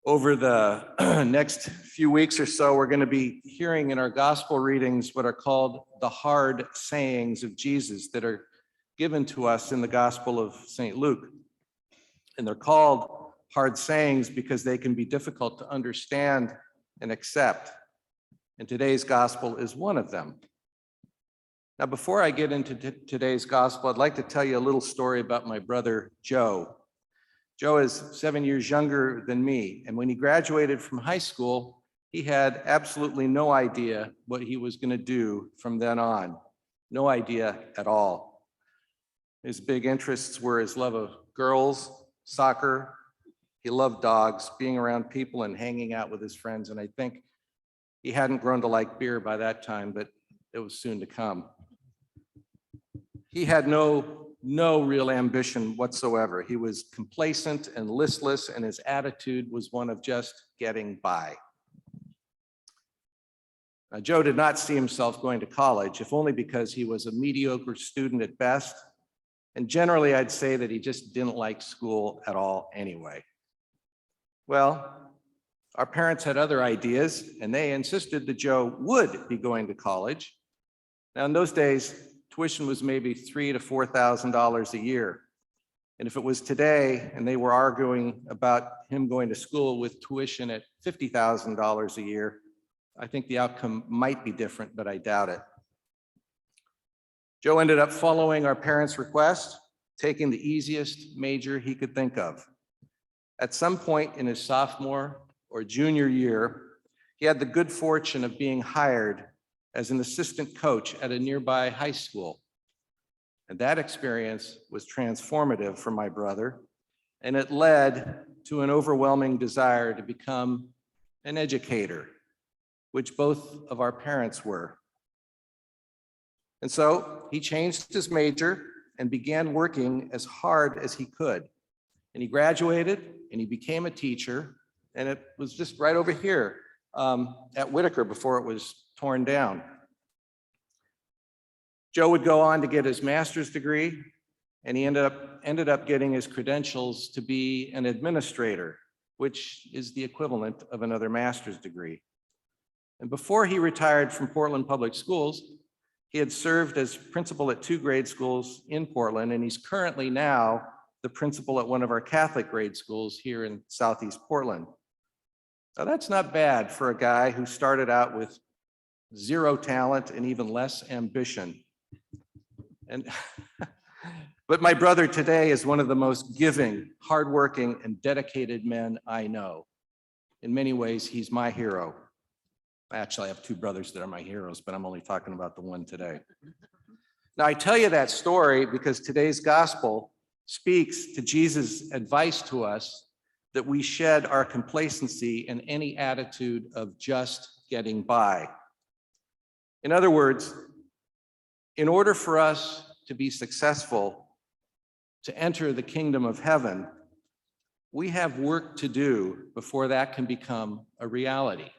Over the next few weeks or so, we're going to be hearing in our gospel readings what are called the hard sayings of Jesus that are given to us in the Gospel of St. Luke. And they're called hard sayings because they can be difficult to understand and accept. And today's gospel is one of them. Now, before I get into today's gospel, I'd like to tell you a little story about my brother, Joe. Joe is 7 years younger than me, and when he graduated from high school, he had absolutely no idea what he was going to do from then on. No idea at all. His big interests were his love of girls, soccer. He loved dogs, being around people and hanging out with his friends, and I think he hadn't grown to like beer by that time, but it was soon to come. He had no real ambition whatsoever. He was complacent and listless, and his attitude was one of just getting by. Now, Joe did not see himself going to college, if only because he was a mediocre student at best, and generally I'd say that he just didn't like school at all anyway. Well, our parents had other ideas, and they insisted that Joe would be going to college. Now, in those days, tuition was maybe $3,000 to $4,000 a year. And if it was today and they were arguing about him going to school with tuition at $50,000 a year, I think the outcome might be different, but I doubt it. Joe ended up following our parents' request, taking the easiest major he could think of. At some point in his sophomore or junior year, he had the good fortune of being hired as an assistant coach at a nearby high school. And that experience was transformative for my brother, and it led to an overwhelming desire to become an educator, which both of our parents were. And so he changed his major and began working as hard as he could. And he graduated and he became a teacher, and it was just right over here at Whitaker before it was torn down. Joe would go on to get his master's degree, and he ended up getting his credentials to be an administrator, which is the equivalent of another master's degree. And before he retired from Portland Public Schools, he had served as principal at 2 grade schools in Portland, and he's currently now the principal at one of our Catholic grade schools here in Southeast Portland. Now, that's not bad for a guy who started out with zero talent and even less ambition. But my brother today is one of the most giving, hardworking, and dedicated men I know. In many ways, he's my hero. Actually, I have 2 brothers that are my heroes, but I'm only talking about the one today. Now, I tell you that story because today's gospel speaks to Jesus' advice to us that we shed our complacency and any attitude of just getting by. In other words, in order for us to be successful, to enter the kingdom of heaven, we have work to do before that can become a reality.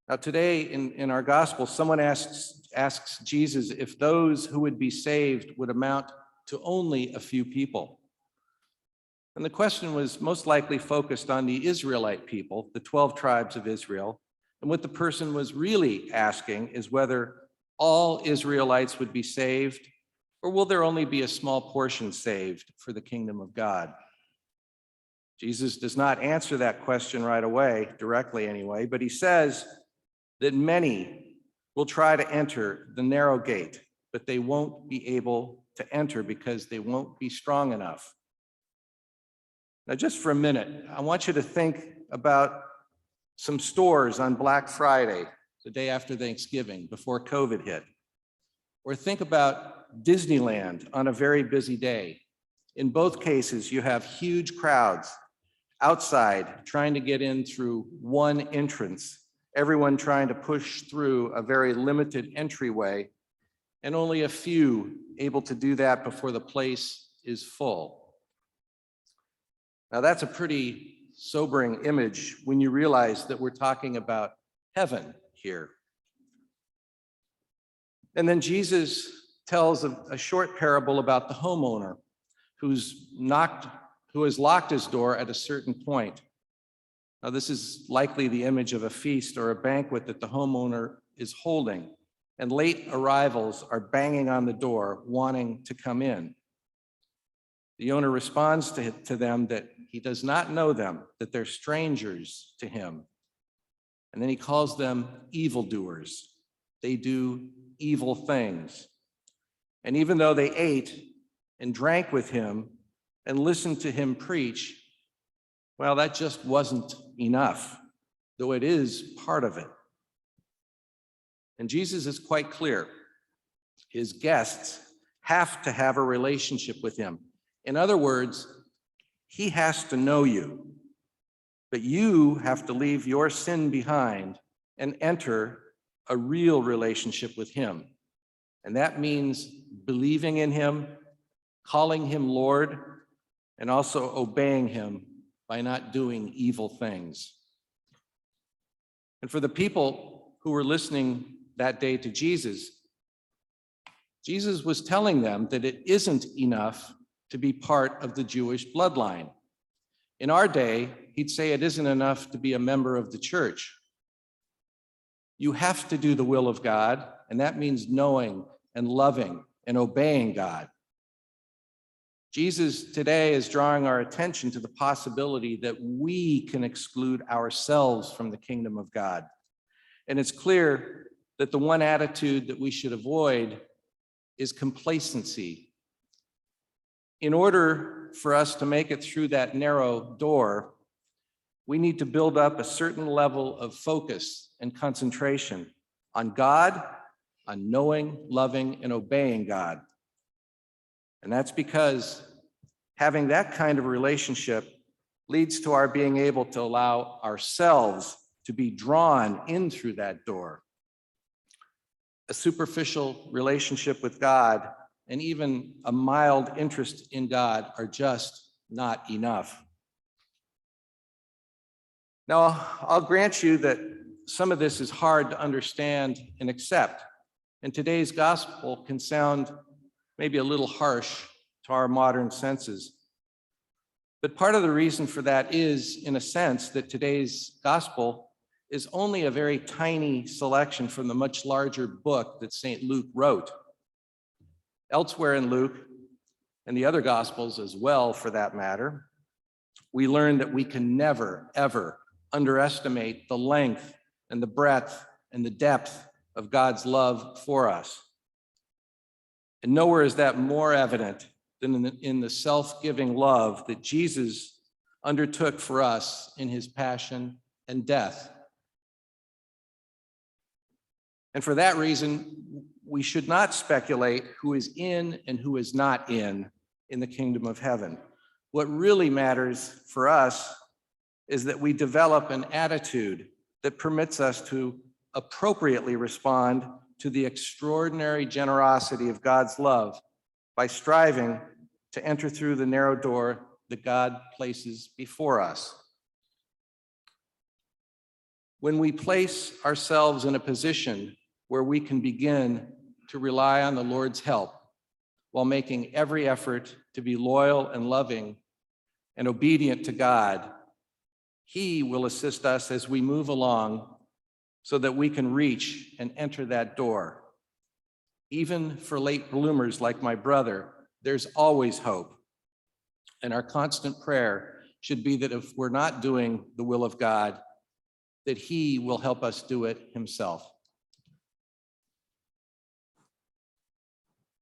Now, today in our gospel, someone asks Jesus if those who would be saved would amount to only a few people. And the question was most likely focused on the Israelite people, the 12 tribes of Israel. And what the person was really asking is whether all Israelites would be saved, or will there only be a small portion saved for the kingdom of God? Jesus does not answer that question right away, directly anyway, but he says that many will try to enter the narrow gate, but they won't be able to enter because they won't be strong enough. Now, just for a minute, I want you to think about some stores on Black Friday, the day after Thanksgiving, before COVID hit. Or think about Disneyland on a very busy day. In both cases, you have huge crowds outside trying to get in through one entrance, everyone trying to push through a very limited entryway, and only a few able to do that before the place is full. Now, that's a pretty sobering image when you realize that we're talking about heaven here. And then Jesus tells a short parable about the homeowner who's knocked who has locked his door at a certain point. Now, this is likely the image of a feast or a banquet that the homeowner is holding, and late arrivals are banging on the door, wanting to come in. The owner responds to them that he does not know them, that they're strangers to him. And then he calls them evildoers. They do evil things. And even though they ate and drank with him and listened to him preach, well, that just wasn't enough, though it is part of it. And Jesus is quite clear. His guests have to have a relationship with him. In other words, he has to know you, but you have to leave your sin behind and enter a real relationship with him. And that means believing in him, calling him Lord, and also obeying him by not doing evil things. And for the people who were listening that day to Jesus, Jesus was telling them that it isn't enough to be part of the Jewish bloodline. In our day, he'd say it isn't enough to be a member of the church. You have to do the will of God, and that means knowing and loving and obeying God. Jesus today is drawing our attention to the possibility that we can exclude ourselves from the kingdom of God. And it's clear that the one attitude that we should avoid is complacency. In order for us to make it through that narrow door, we need to build up a certain level of focus and concentration on God, on knowing, loving, and obeying God. And that's because having that kind of relationship leads to our being able to allow ourselves to be drawn in through that door. A superficial relationship with God and even a mild interest in God are just not enough. Now, I'll grant you that some of this is hard to understand and accept, and today's gospel can sound maybe a little harsh to our modern senses. But part of the reason for that is, in a sense, that today's gospel is only a very tiny selection from the much larger book that St. Luke wrote. Elsewhere in Luke, and the other gospels as well for that matter, we learn that we can never, ever underestimate the length and the breadth and the depth of God's love for us. And nowhere is that more evident than in the self-giving love that Jesus undertook for us in his passion and death. And for that reason, we should not speculate who is in and who is not in the kingdom of heaven. What really matters for us is that we develop an attitude that permits us to appropriately respond to the extraordinary generosity of God's love by striving to enter through the narrow door that God places before us. When we place ourselves in a position where we can begin to rely on the Lord's help while making every effort to be loyal and loving and obedient to God, he will assist us as we move along so that we can reach and enter that door. Even for late bloomers like my brother, there's always hope. And our constant prayer should be that if we're not doing the will of God, that he will help us do it himself.